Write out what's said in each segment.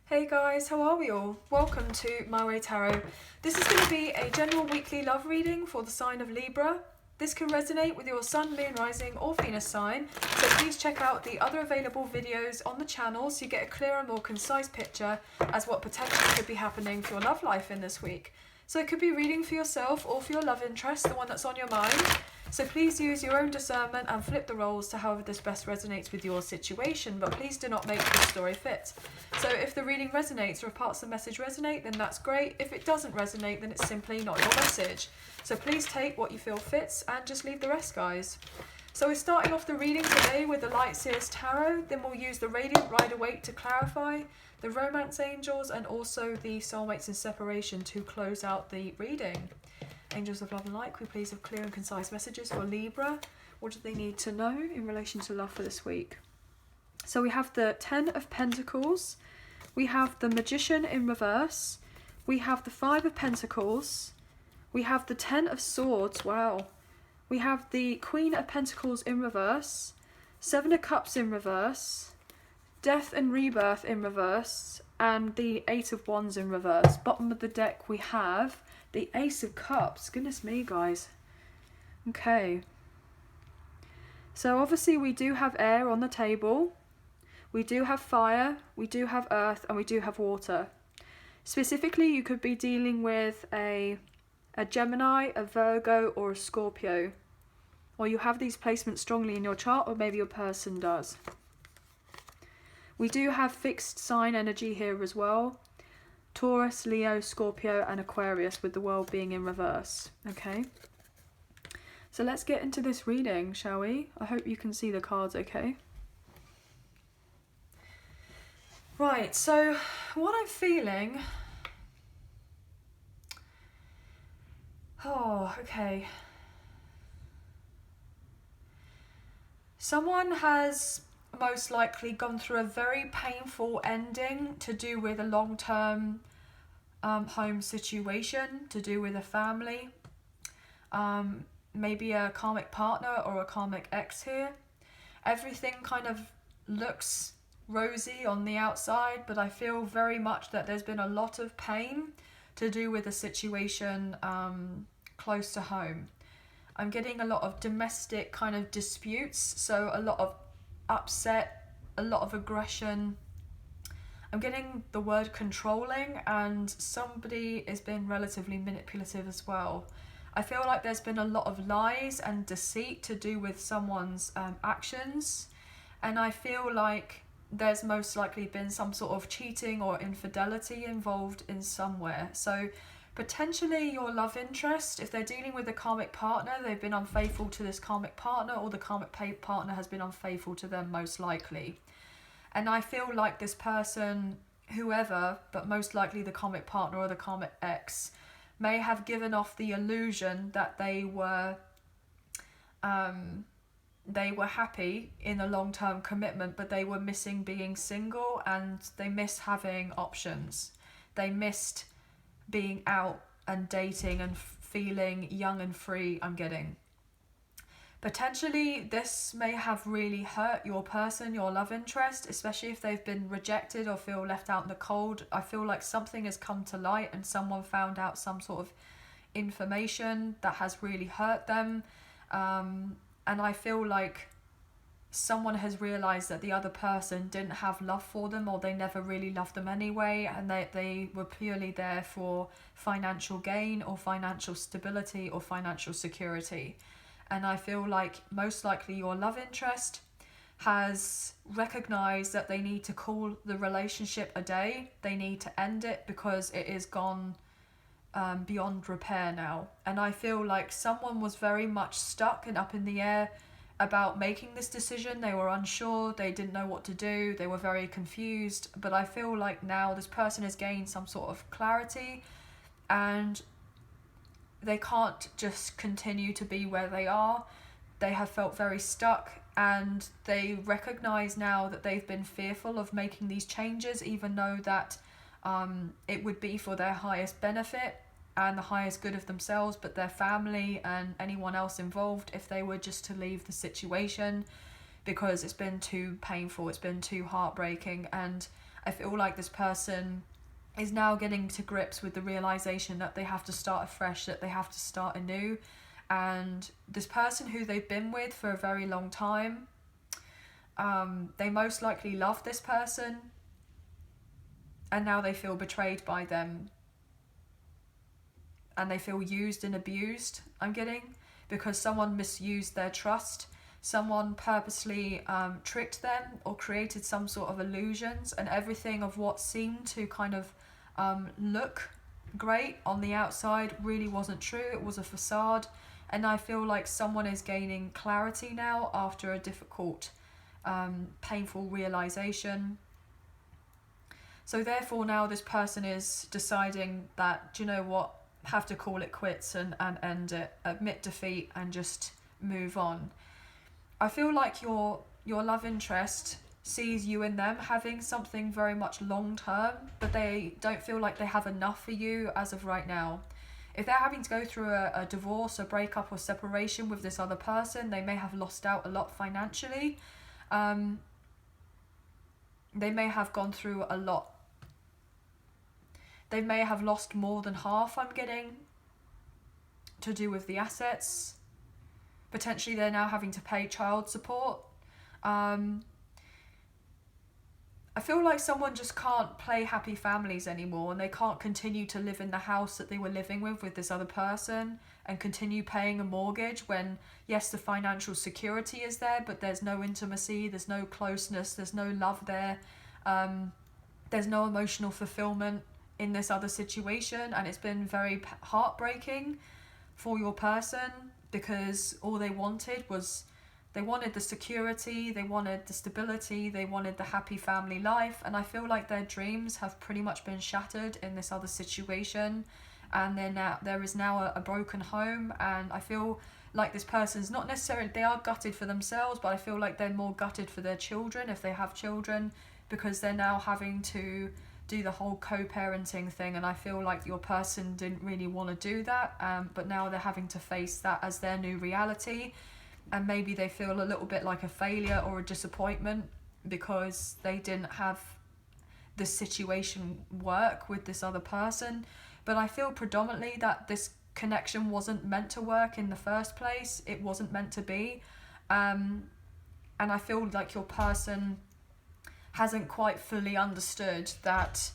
Hey guys, how are we all? Welcome to My Way Tarot. This is going to be a general weekly love reading for the sign of Libra. This can resonate with your Sun, Moon, Rising or Venus sign, so please check out the other available videos on the channel so you get a clearer, more concise picture as what potentially could be happening for your love life in this week. So it could be reading for yourself or for your love interest, the one that's on your mind. So please use your own discernment and flip the roles to however this best resonates with your situation, but please do not make this story fit. So if the reading resonates or if parts of the message resonate, then that's great. If it doesn't resonate, then it's simply not your message. So please take what you feel fits and just leave the rest, guys. So we're starting off the reading today with the Light Seer's Tarot, then we'll use the Radiant Rider-Waite to clarify, the Romance Angels, and also the Soulmates in Separation to close out the reading. Angels of Love and Light, we please have clear and concise messages for Libra. What do they need to know in relation to love for this week? So we have the Ten of Pentacles, we have the Magician in reverse, we have the Five of Pentacles, we have the Ten of Swords, wow. We have the Queen of Pentacles in reverse, Seven of Cups in reverse, Death and Rebirth in reverse, and the Eight of Wands in reverse. Bottom of the deck we have the Ace of Cups. Goodness me, guys. Okay. So obviously we do have air on the table. We do have fire, we do have earth, and we do have water. Specifically, you could be dealing with a Gemini, a Virgo, or a Scorpio. Or you have these placements strongly in your chart, or maybe your person does. We do have fixed sign energy here as well. Taurus, Leo, Scorpio, and Aquarius, with the world being in reverse. Okay. So let's get into this reading, shall we? I hope you can see the cards okay. Right, so what I'm feeling... Oh, okay. Someone has most likely gone through a very painful ending to do with a long-term home situation, to do with a family. Maybe a karmic partner or a karmic ex here. Everything kind of looks rosy on the outside, but I feel very much that there's been a lot of pain to do with a situation close to home. I'm getting a lot of domestic kind of disputes, so a lot of upset, a lot of aggression. I'm getting the word controlling, and somebody is being relatively manipulative as well. I feel like there's been a lot of lies and deceit to do with someone's actions, and I feel like there's most likely been some sort of cheating or infidelity involved in somewhere. So potentially your love interest, if they're dealing with a karmic partner, they've been unfaithful to this karmic partner, or the karmic partner has been unfaithful to them most likely. And I feel like this person, whoever, but most likely the karmic partner or the karmic ex, may have given off the illusion that they were happy in a long-term commitment, but they were missing being single, and they missed having options. They missed being out and dating and feeling young and free, I'm getting. Potentially this may have really hurt your person, your love interest, especially if they've been rejected or feel left out in the cold. I feel like something has come to light and someone found out some sort of information that has really hurt them. And I feel like someone has realised that the other person didn't have love for them, or they never really loved them anyway, and they were purely there for financial gain or financial stability or financial security. And I feel like most likely your love interest has recognised that they need to call the relationship a day. They need to end it because it is gone beyond repair now. And I feel like someone was very much stuck and up in the air about making this decision. They were unsure, they didn't know what to do, they were very confused. But I feel like now this person has gained some sort of clarity, and they can't just continue to be where they are. They have felt very stuck, and they recognise now that they've been fearful of making these changes, even though that it would be for their highest benefit and the highest good of themselves, but their family and anyone else involved, if they were just to leave the situation. because it's been too painful, it's been too heartbreaking, and I feel like this person is now getting to grips with the realization that they have to start afresh, that they have to start anew. And this person who they've been with for a very long time, they most likely love this person, and now they feel betrayed by them, and they feel used and abused, I'm getting, because someone misused their trust. Someone purposely tricked them or created some sort of illusions, and everything of what seemed to kind of look great on the outside really wasn't true. It was a facade. And I feel like someone is gaining clarity now after a difficult, painful realization. So therefore now this person is deciding that, do you know what, have to call it quits and end it, admit defeat and just move on. I feel like your love interest sees you and them having something very much long term, but they don't feel like they have enough for you as of right now. If they're having to go through a divorce, a breakup or separation with this other person, they may have lost out a lot financially. They may have gone through a lot. They may have lost more than half, I'm getting, to do with the assets. Potentially they're now having to pay child support. I feel like someone just can't play happy families anymore, and they can't continue to live in the house that they were living with this other person and continue paying a mortgage when, yes, the financial security is there, but there's no intimacy, there's no closeness, there's no love there. There's no emotional fulfillment in this other situation, and it's been very heartbreaking for your person, because all they wanted was, they wanted the security, they wanted the stability, they wanted the happy family life, and I feel like their dreams have pretty much been shattered in this other situation, and there is now a broken home. And I feel like this person's not necessarily, they are gutted for themselves, but I feel like they're more gutted for their children, if they have children, because they're now having to do the whole co-parenting thing, and I feel like your person didn't really want to do that, but now they're having to face that as their new reality, and maybe they feel a little bit like a failure or a disappointment because they didn't have this situation work with this other person. But I feel predominantly that this connection wasn't meant to work in the first place. It wasn't meant to be, and I feel like your person hasn't quite fully understood that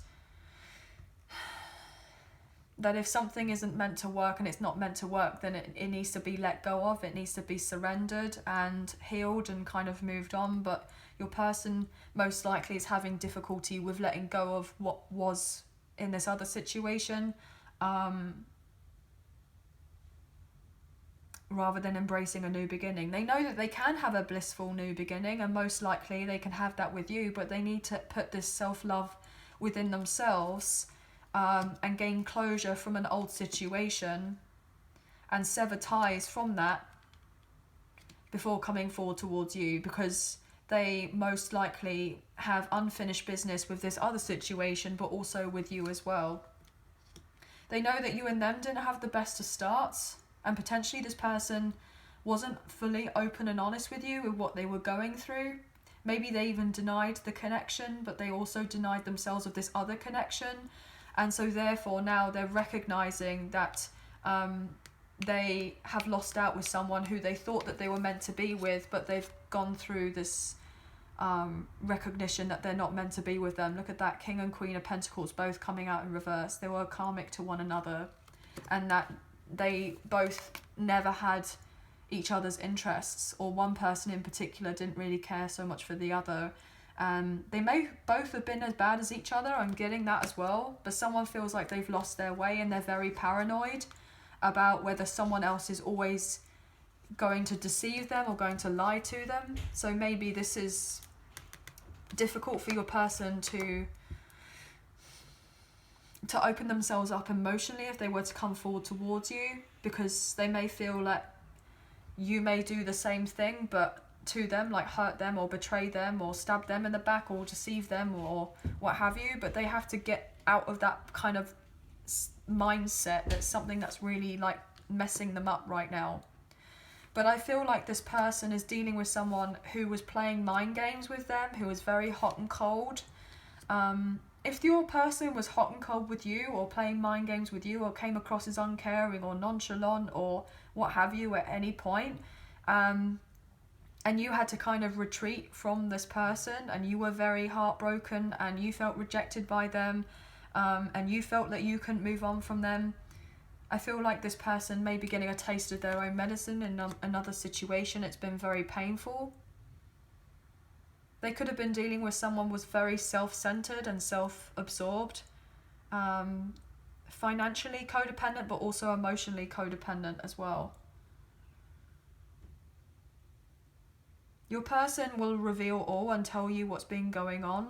if something isn't meant to work and it's not meant to work, then it needs to be let go of, it needs to be surrendered and healed and kind of moved on. But your person most likely is having difficulty with letting go of what was in this other situation, rather than embracing a new beginning. They know that they can have a blissful new beginning, and most likely they can have that with you, but they need to put this self-love within themselves, and gain closure from an old situation and sever ties from that before coming forward towards you, because they most likely have unfinished business with this other situation, but also with you as well. They know that you and them didn't have the best of starts, and potentially this person wasn't fully open and honest with you with what they were going through. Maybe they even denied the connection, but they also denied themselves of this other connection. And so therefore now they're recognizing that they have lost out with someone who they thought that they were meant to be with, but they've gone through this recognition that they're not meant to be with them. Look at that, King and Queen of Pentacles both coming out in reverse. They were karmic to one another, and that they both never had each other's interests, or one person in particular didn't really care so much for the other. They may both have been as bad as each other, I'm getting that as well, but someone feels like they've lost their way and they're very paranoid about whether someone else is always going to deceive them or going to lie to them. So maybe this is difficult for your person to open themselves up emotionally if they were to come forward towards you, because they may feel that you may do the same thing but to them, like hurt them or betray them or stab them in the back or deceive them or what have you. But they have to get out of that kind of mindset. That's something that's really like messing them up right now. But I feel like this person is dealing with someone who was playing mind games with them, who was very hot and cold. If your person was hot and cold with you, or playing mind games with you, or came across as uncaring or nonchalant or what have you at any point, and you had to kind of retreat from this person, and you were very heartbroken, and you felt rejected by them, and you felt that you couldn't move on from them, I feel like this person may be getting a taste of their own medicine in another situation. It's been very painful. They could have been dealing with someone who was very self-centered and self-absorbed, financially codependent, but also emotionally codependent as well. Your person will reveal all and tell you what's been going on,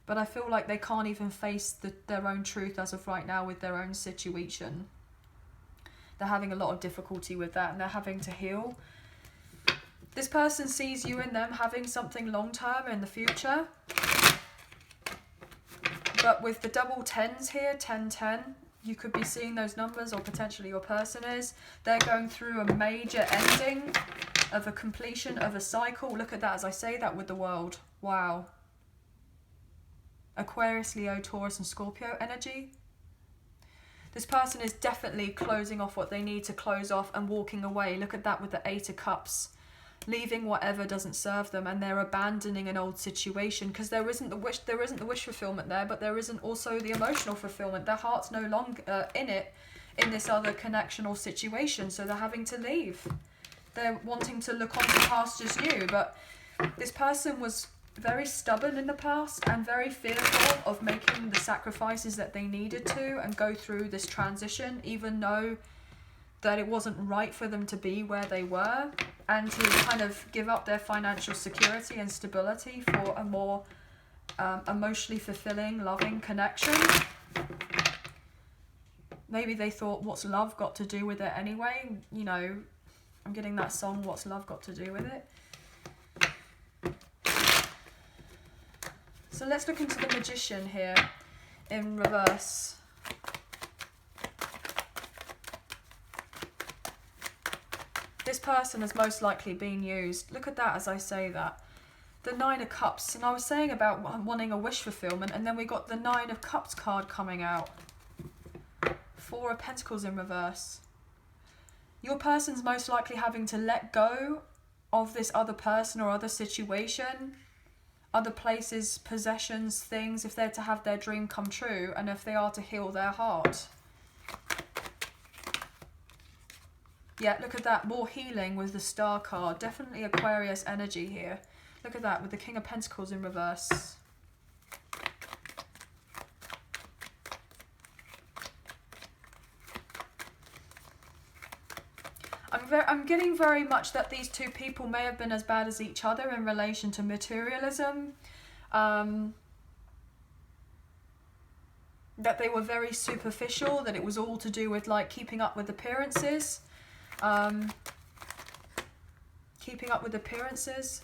but I feel like they can't even face their own truth as of right now with their own situation. They're having a lot of difficulty with that, and they're having to heal. This person sees you and them having something long-term in the future. But with the double tens here, 10-10, you could be seeing those numbers, or potentially your person is. They're going through a major ending of a completion of a cycle. Look at that as I say that with the world. Wow. Aquarius, Leo, Taurus and Scorpio energy. This person is definitely closing off what they need to close off and walking away. Look at that with the 8 of Cups. Leaving whatever doesn't serve them, and they're abandoning an old situation because there isn't the wish fulfillment there, but there isn't also the emotional fulfillment. Their heart's no longer in this other connection or situation, so they're having to leave. They're wanting to look onto pastures new, but this person was very stubborn in the past and very fearful of making the sacrifices that they needed to and go through this transition, even though that it wasn't right for them to be where they were, and to kind of give up their financial security and stability for a more emotionally fulfilling, loving connection. Maybe they thought, what's love got to do with it anyway? You know, I'm getting that song, What's Love Got to Do with It? So let's look into the Magician here in reverse. This person has most likely been used. Look at that as I say that. The 9 of Cups. And I was saying about wanting a wish fulfillment, and then we got the 9 of Cups card coming out. 4 of Pentacles in reverse. Your person's most likely having to let go of this other person or other situation, other places, possessions, things, if they're to have their dream come true, and if they are to heal their heart. Yeah, look at that, more healing with the Star card. Definitely Aquarius energy here. Look at that with the King of Pentacles in reverse. I'm getting very much that these two people may have been as bad as each other in relation to materialism. That they were very superficial, that it was all to do with like keeping up with appearances. Keeping up with appearances,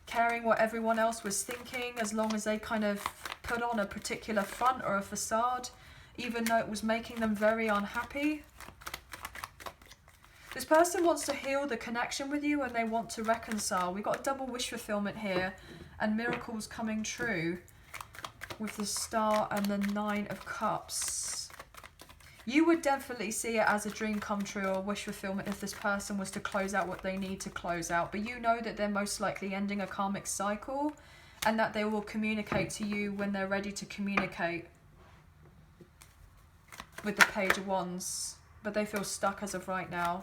caring what everyone else was thinking, as long as they kind of put on a particular front or a facade, even though it was making them very unhappy. This person wants to heal the connection with you, and they want to reconcile. We've got a double wish fulfillment here and miracles coming true with the Star and the 9 of Cups. You would definitely see it as a dream come true or wish fulfillment if this person was to close out what they need to close out. But you know that they're most likely ending a karmic cycle, and that they will communicate to you when they're ready to communicate with the Page of Wands. But they feel stuck as of right now.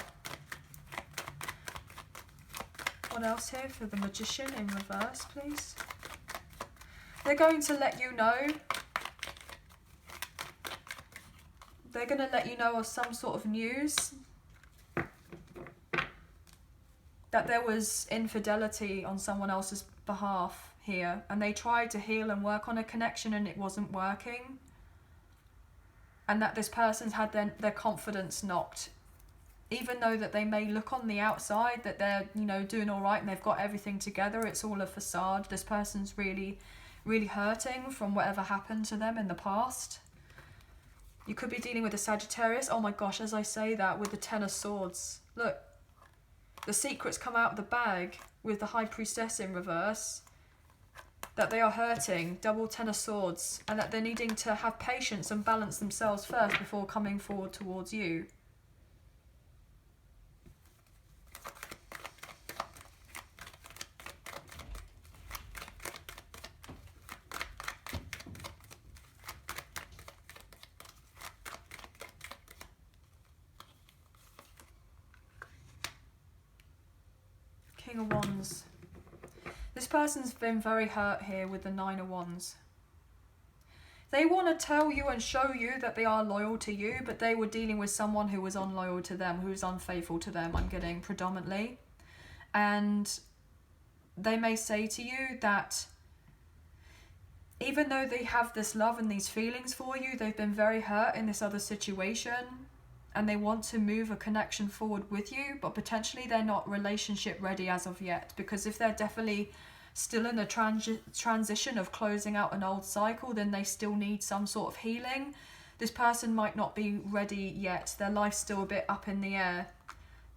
What else here for the Magician in reverse, please? They're going to let you know. They're going to let you know of some sort of news that there was infidelity on someone else's behalf here, and they tried to heal and work on a connection and it wasn't working, and that this person's had their confidence knocked, even though that they may look on the outside that they're, you know, doing all right and they've got everything together. It's all a facade. This person's really hurting from whatever happened to them in the past. You could be dealing with a Sagittarius. Oh my gosh, as I say that, with the Ten of Swords. Look, the secrets come out of the bag with the High Priestess in reverse. That they are hurting, double Ten of Swords, and that they're needing to have patience and balance themselves first before coming forward towards you. King of Wands. This person's been very hurt here with the Nine of Wands. They want to tell you and show you that they are loyal to you, but they were dealing with someone who was unloyal to them, who was unfaithful to them, I'm getting predominantly. And they may say to you that even though they have this love and these feelings for you, they've been very hurt in this other situation. And they want to move a connection forward with you, but potentially they're not relationship ready as of yet. Because if they're definitely still in the transition of closing out an old cycle, then they still need some sort of healing. This person might not be ready yet. Their life's still a bit up in the air.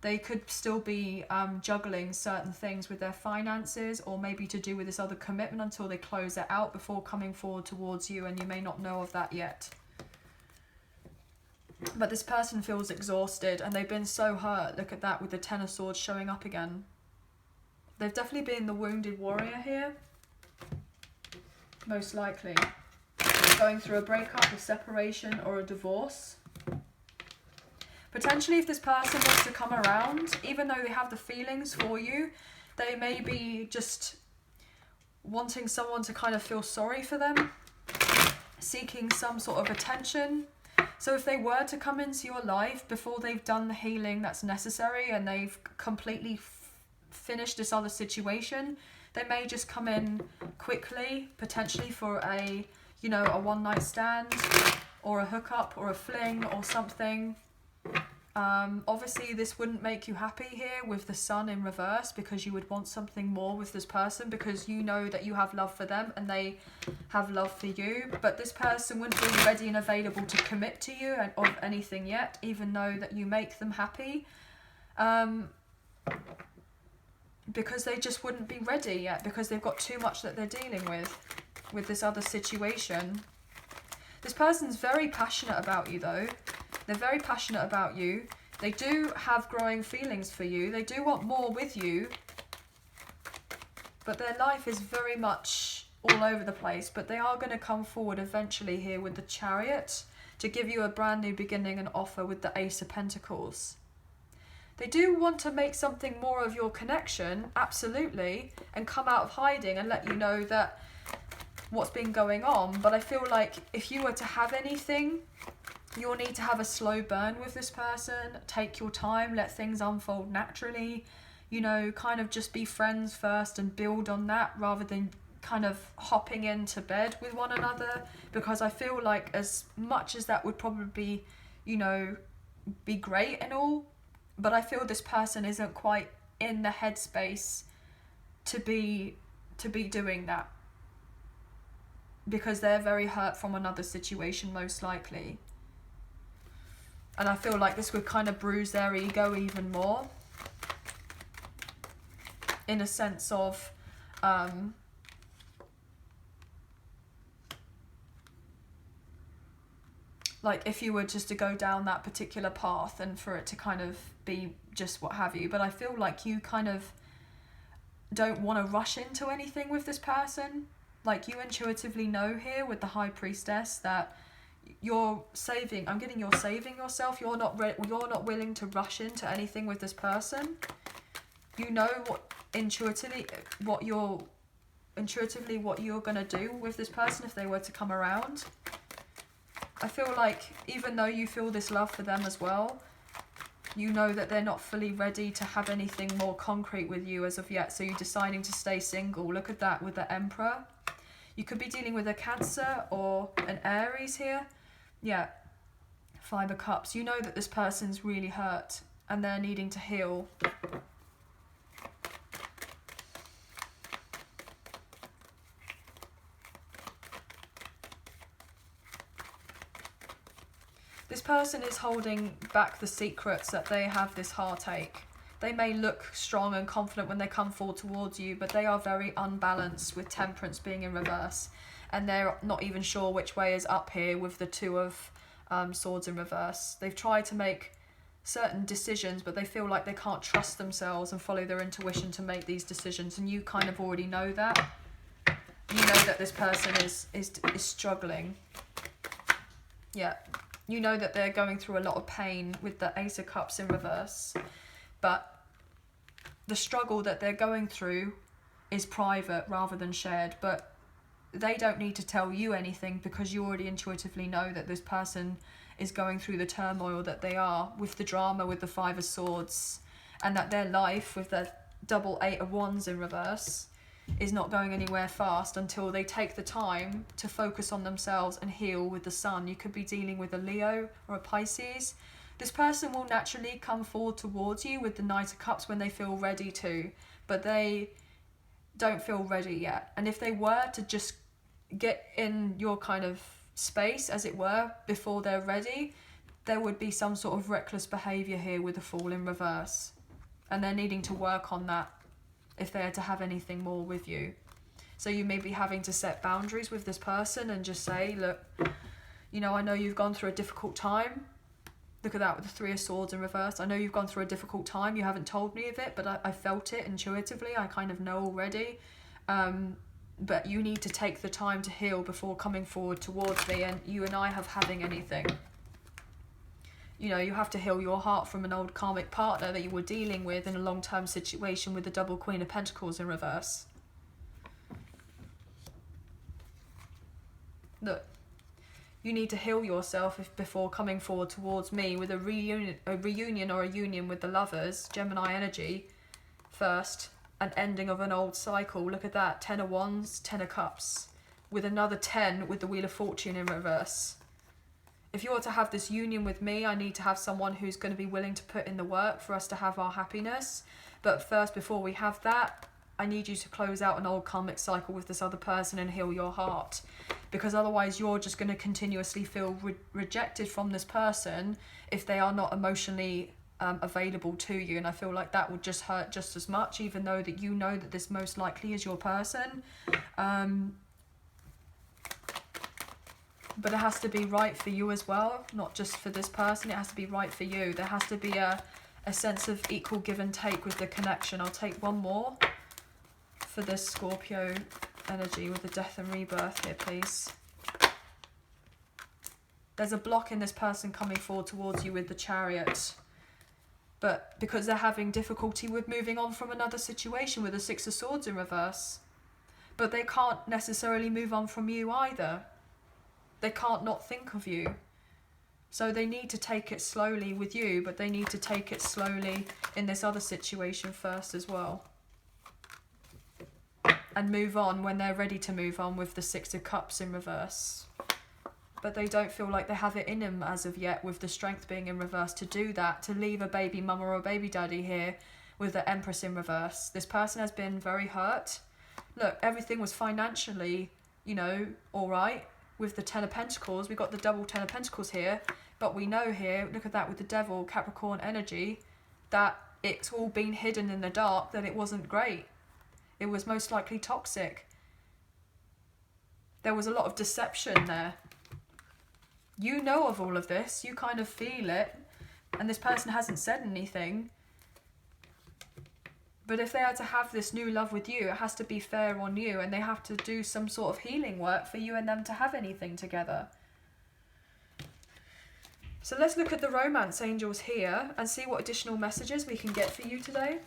They could still be juggling certain things with their finances, or maybe to do with this other commitment until they close it out before coming forward towards you, and you may not know of that yet. But this person feels exhausted and they've been so hurt. Look at that with the Ten of Swords showing up again. They've definitely been the wounded warrior here. Most likely. Going through a breakup, a separation, or a divorce. Potentially if this person wants to come around, even though they have the feelings for you, they may be just wanting someone to kind of feel sorry for them. Seeking some sort of attention. So if they were to come into your life before they've done the healing that's necessary and they've completely finished this other situation, they may just come in quickly, potentially for a, you know, a one-night stand or a hookup or a fling or something. Obviously this wouldn't make you happy here with the Sun in reverse, because you would want something more with this person, because you know that you have love for them and they have love for you. But this person wouldn't be ready and available to commit to you of anything yet, even though that you make them happy. Because they just wouldn't be ready yet, because they've got too much that they're dealing with this other situation. This person's very passionate about you though. They're very passionate about you. They do have growing feelings for you. They do want more with you. But their life is very much all over the place. But they are going to come forward eventually here with the Chariot to give you a brand new beginning and offer with the Ace of Pentacles. They do want to make something more of your connection, absolutely, and come out of hiding and let you know that what's been going on. But I feel like if you were to have anything, you'll need to have a slow burn with this person. Take your time, let things unfold naturally. You know, kind of just be friends first and build on that, rather than kind of hopping into bed with one another. Because I feel like as much as that would probably, you know, be great and all, but I feel this person isn't quite in the headspace to be doing that. Because they're very hurt from another situation, most likely. And I feel like this would kind of bruise their ego even more. In a sense of, like if you were just to go down that particular path and for it to kind of be just what have you. But I feel like you kind of don't want to rush into anything with this person. Like you intuitively know here with the High Priestess that you're saving yourself. You're not willing to rush into anything with this person. You know intuitively what you're gonna do with this person if they were to come around. I feel like even though you feel this love for them as well, you know that they're not fully ready to have anything more concrete with you as of yet. So you're deciding to stay single. Look at that with the Emperor. You could be dealing with a Cancer or an Aries here. Yeah, 5 of Cups. You know that this person's really hurt and they're needing to heal. This person is holding back the secrets that they have this heartache. They may look strong and confident when they come forward towards you, but they are very unbalanced with temperance being in reverse. And they're not even sure which way is up here with the Two of Swords in reverse. They've tried to make certain decisions, but they feel like they can't trust themselves and follow their intuition to make these decisions. And you kind of already know that. You know that this person is struggling. Yeah. You know that they're going through a lot of pain with the Ace of Cups in reverse. But the struggle that they're going through is private rather than shared. But they don't need to tell you anything, because you already intuitively know that this person is going through the turmoil that they are, with the drama with the Five of Swords, and that their life with the double Eight of Wands in reverse is not going anywhere fast until they take the time to focus on themselves and heal with the Sun. You could be dealing with a Leo or a Pisces. This person will naturally come forward towards you with the Knight of Cups when they feel ready to, but they don't feel ready yet. And if they were to just get in your kind of space, as it were, before they're ready, there would be some sort of reckless behaviour here with the Fool in reverse. And they're needing to work on that if they are to have anything more with you. So you may be having to set boundaries with this person and just say, look, you know, I know you've gone through a difficult time. Look at that with the Three of Swords in reverse. I know you've gone through a difficult time. You haven't told me of it, but I felt it intuitively. I kind of know already. But you need to take the time to heal before coming forward towards me and you and I having anything. You know, you have to heal your heart from an old karmic partner that you were dealing with in a long-term situation with the double Queen of Pentacles in reverse. Look, you need to heal yourself before coming forward towards me with a reunion or a union with the Lovers, Gemini energy, first. An ending of an old cycle. Look at that, 10 of Wands, 10 of Cups, with another 10 with the Wheel of Fortune in reverse. If you are to have this union with me, I need to have someone who's going to be willing to put in the work for us to have our happiness. But first, before we have that, I need you to close out an old karmic cycle with this other person and heal your heart. Because otherwise you're just going to continuously feel rejected from this person if they are not emotionally available to you. And I feel like that would just hurt just as much, even though that you know that this most likely is your person. But it has to be right for you as well, not just for this person. It has to be right for you. There has to be a sense of equal give and take with the connection. I'll take one more for this Scorpio energy with the Death and Rebirth here, please. There's a block in this person coming forward towards you with the Chariot. But because they're having difficulty with moving on from another situation with the Six of Swords in reverse. But they can't necessarily move on from you either. They can't not think of you. So they need to take it slowly with you, but they need to take it slowly in this other situation first as well. And move on when they're ready to move on with the Six of Cups in reverse. But they don't feel like they have it in them as of yet, with the Strength being in reverse, to do that, to leave a baby mama or a baby daddy here with the Empress in reverse. This person has been very hurt. Look, everything was financially, you know, all right. With the Ten of Pentacles, we got the double Ten of Pentacles here, but we know here, look at that with the Devil, Capricorn energy, that it's all been hidden in the dark, that it wasn't great. It was most likely toxic. There was a lot of deception there. You know of all of this, you kind of feel it, and this person hasn't said anything. But if they are to have this new love with you, it has to be fair on you, and they have to do some sort of healing work for you and them to have anything together. So let's look at the romance angels here and see what additional messages we can get for you today.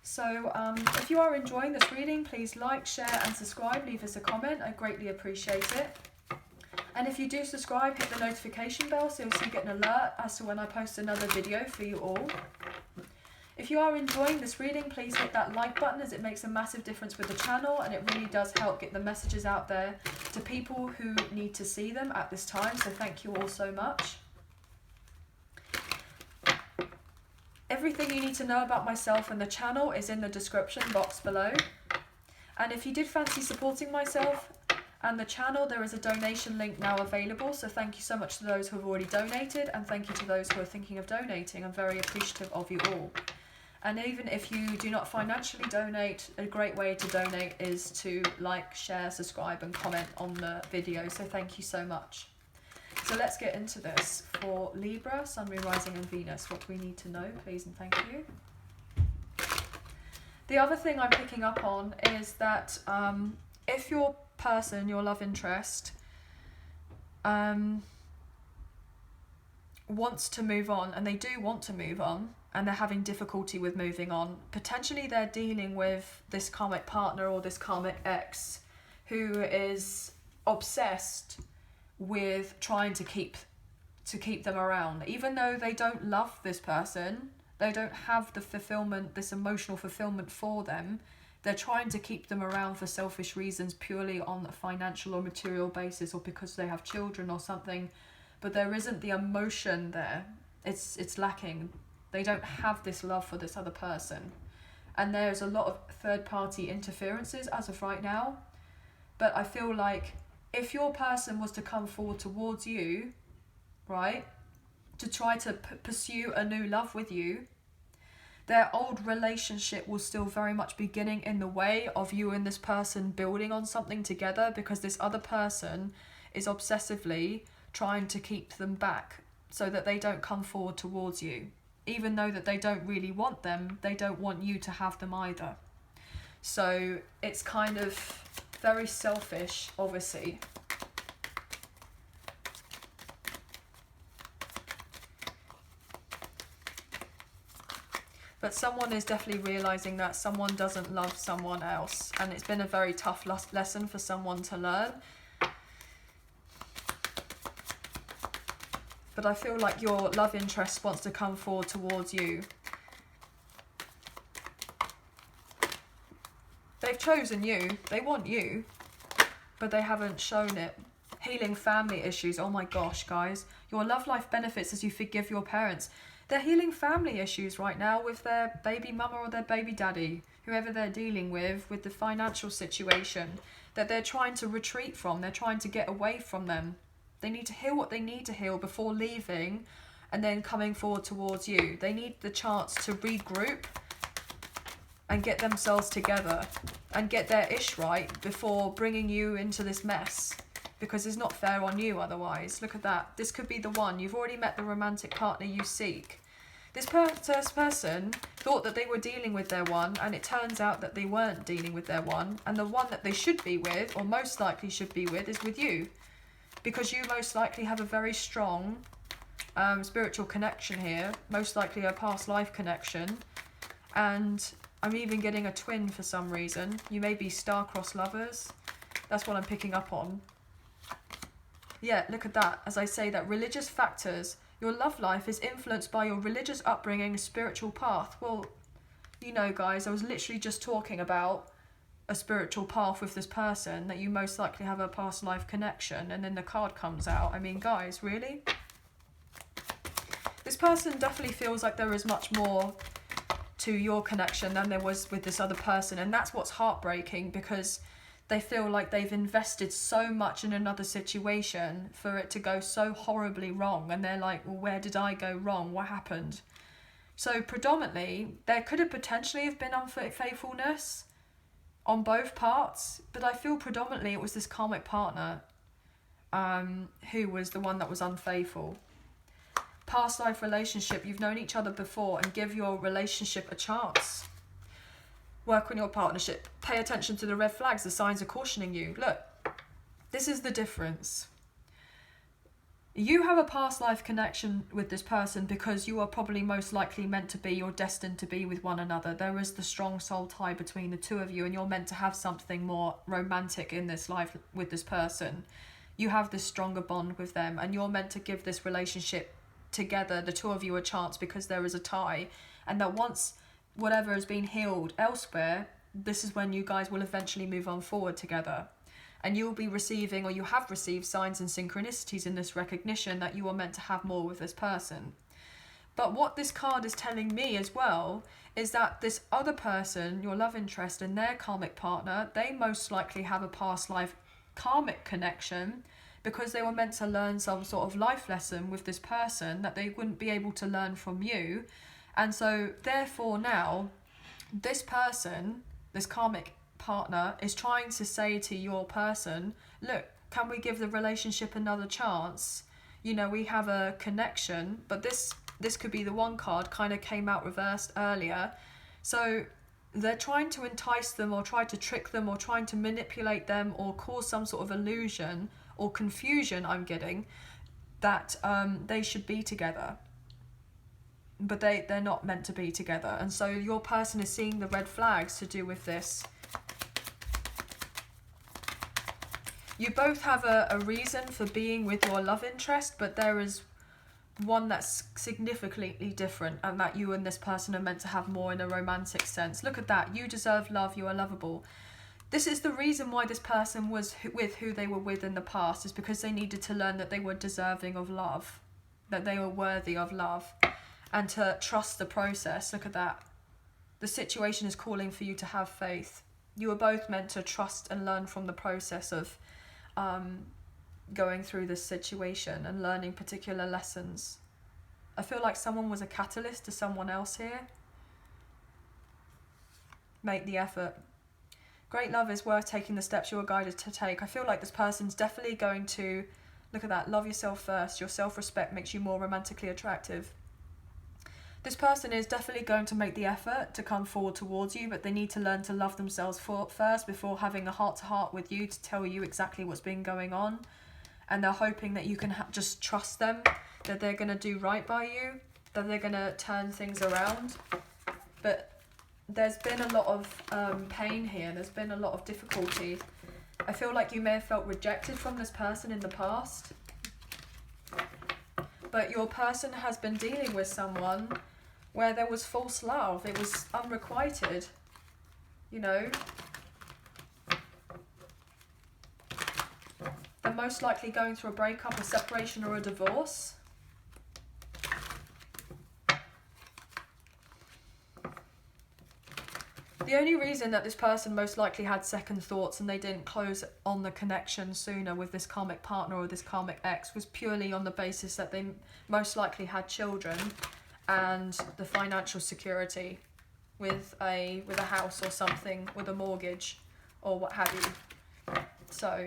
So if you are enjoying this reading, please like, share and subscribe. Leave us a comment. I greatly appreciate it. And if you do subscribe, hit the notification bell so you get an alert as to when I post another video for you all. If you are enjoying this reading, please hit that like button, as it makes a massive difference with the channel, and it really does help get the messages out there to people who need to see them at this time. So thank you all so much. Everything you need to know about myself and the channel is in the description box below. And if you did fancy supporting myself And the channel, there is a donation link now available, so thank you so much to those who have already donated, and thank you to those who are thinking of donating. I'm very appreciative of you all. And even if you do not financially donate, a great way to donate is to like, share, subscribe and comment on the video, so thank you so much. So let's get into this. For Libra, Sun, Moon, Rising and Venus, what do we need to know, please and thank you. The other thing I'm picking up on is that if your person, your love interest, wants to move on, and they do want to move on, and they're having difficulty with moving on, potentially they're dealing with this karmic partner or this karmic ex who is obsessed with trying to keep them around, even though they don't love this person, they don't have the fulfillment, this emotional fulfillment for them. They're trying to keep them around for selfish reasons, purely on a financial or material basis, or because they have children or something, but there isn't the emotion there. It's lacking. They don't have this love for this other person, and there's a lot of third-party interferences as of right now. But I feel like if your person was to come forward towards you, right, to try to pursue a new love with you, their old relationship will still very much be getting in the way of you and this person building on something together, because this other person is obsessively trying to keep them back so that they don't come forward towards you. Even though that they don't really want them, they don't want you to have them either. So it's kind of very selfish, obviously. But someone is definitely realising that someone doesn't love someone else, and it's been a very tough lesson for someone to learn. But I feel like your love interest wants to come forward towards you. They've chosen you, they want you, but they haven't shown it. Healing family issues, oh my gosh, guys. Your love life benefits as you forgive your parents. They're healing family issues right now with their baby mama or their baby daddy, whoever they're dealing with the financial situation that they're trying to retreat from. They're trying to get away from them. They need to heal what they need to heal before leaving and then coming forward towards you. They need the chance to regroup and get themselves together and get their ish right before bringing you into this mess, because it's not fair on you otherwise. Look at that. This could be the one. You've already met the romantic partner you seek. This person thought that they were dealing with their one, and it turns out that they weren't dealing with their one, and the one that they should be with, or most likely should be with, is with you. Because you most likely have a very strong spiritual connection here, most likely a past life connection, and I'm even getting a twin for some reason. You may be star-crossed lovers. That's what I'm picking up on. Yeah, look at that. As I say, that religious factors, your love life is influenced by your religious upbringing, spiritual path. Well, you know, guys, I was literally just talking about a spiritual path with this person, that you most likely have a past life connection, and then the card comes out. I mean, guys, really? This person definitely feels like there is much more to your connection than there was with this other person, and that's what's heartbreaking, because they feel like they've invested so much in another situation for it to go so horribly wrong, and they're like, well, where did I go wrong? What happened? So predominantly, there could have potentially have been unfaithfulness on both parts, but I feel predominantly it was this karmic partner who was the one that was unfaithful. Past life relationship, you've known each other before, and give your relationship a chance. Work on your partnership. Pay attention to the red flags. The signs are cautioning you. Look, this is the difference. You have a past life connection with this person because you are probably most likely meant to be or destined to be with one another. There is the strong soul tie between the two of you, and you're meant to have something more romantic in this life with this person. You have this stronger bond with them, and you're meant to give this relationship together, the two of you, a chance, because there is a tie, and that once whatever has been healed elsewhere, this is when you guys will eventually move on forward together. And you'll be receiving, or you have received, signs and synchronicities in this recognition that you are meant to have more with this person. But what this card is telling me as well is that this other person, your love interest and their karmic partner, they most likely have a past life karmic connection, because they were meant to learn some sort of life lesson with this person that they wouldn't be able to learn from you. And so therefore now this person, this karmic partner, is trying to say to your person, look, can we give the relationship another chance? You know, we have a connection. But this could be the one card kind of came out reversed earlier. So they're trying to entice them or try to trick them or trying to manipulate them or cause some sort of illusion or confusion, I'm getting, that they should be together. But they're not meant to be together. And so your person is seeing the red flags to do with this. You both have a reason for being with your love interest, but there is one that's significantly different, and that you and this person are meant to have more in a romantic sense. Look at that. You deserve love. You are lovable. This is the reason why this person was with who they were with in the past, is because they needed to learn that they were deserving of love, that they were worthy of love, and to trust the process. Look at that. The situation is calling for you to have faith. You are both meant to trust and learn from the process of going through this situation and learning particular lessons. I feel like someone was a catalyst to someone else here. Make the effort. Great love is worth taking the steps you are guided to take. I feel like this person's definitely going to, look at that, love yourself first. Your self-respect makes you more romantically attractive. This person is definitely going to make the effort to come forward towards you, but they need to learn to love themselves first before having a heart-to-heart with you to tell you exactly what's been going on. And they're hoping that you can just trust them, that they're going to do right by you, that they're going to turn things around. But there's been a lot of pain here. There's been a lot of difficulty. I feel like you may have felt rejected from this person in the past. But your person has been dealing with someone where there was false love. It was unrequited, you know. They're most likely going through a breakup, a separation, or a divorce. The only reason that this person most likely had second thoughts and they didn't close on the connection sooner with this karmic partner or this karmic ex was purely on the basis that they most likely had children and the financial security with a house or something, with a mortgage or what have you. So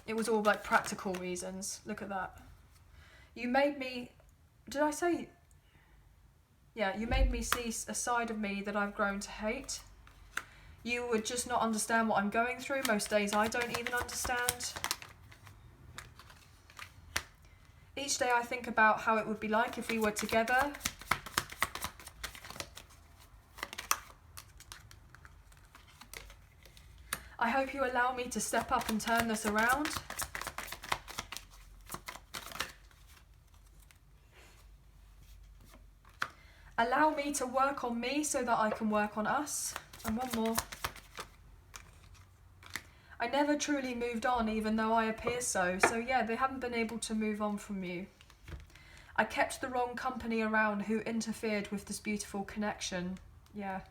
it was all like practical reasons. Look at that. You made me, did I say? Yeah, you made me see a side of me that I've grown to hate. You would just not understand what I'm going through. Most days I don't even understand. Each day I think about how it would be like if we were together. I hope you allow me to step up and turn this around. Allow me to work on me so that I can work on us. And one more. I never truly moved on even though I appear so. So yeah, they haven't been able to move on from you. I kept the wrong company around who interfered with this beautiful connection. Yeah.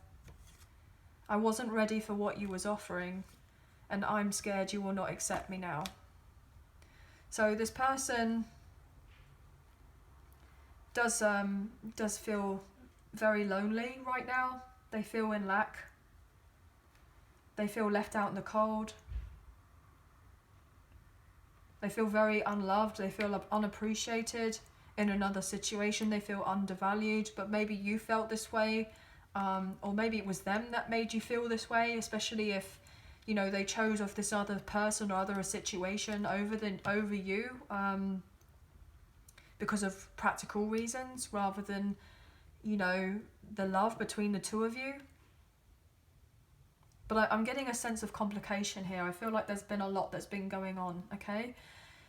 I wasn't ready for what you was offering. And I'm scared you will not accept me now. So this person does feel very lonely right now. They feel in lack. They feel left out in the cold. They feel very unloved. They feel unappreciated in another situation. They feel undervalued. But maybe you felt this way, or maybe it was them that made you feel this way. Especially if, you know, they chose off this other person or other situation over you, because of practical reasons rather than, you know, the love between the two of you. But I'm getting a sense of complication here. I feel like there's been a lot that's been going on, okay?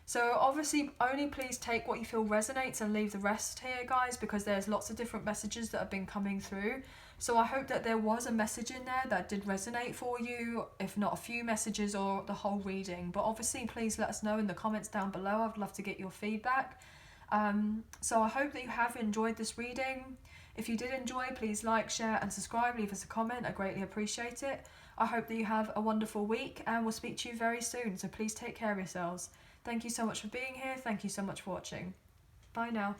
So obviously only please take what you feel resonates and leave the rest here, guys, because there's lots of different messages that have been coming through. So I hope that there was a message in there that did resonate for you, if not a few messages or the whole reading. But obviously please let us know in the comments down below. I'd love to get your feedback. So I hope that you have enjoyed this reading. If you did enjoy, please like, share and subscribe. Leave us a comment. I greatly appreciate it. I hope that you have a wonderful week and we'll speak to you very soon. So please take care of yourselves. Thank you so much for being here. Thank you so much for watching. Bye now.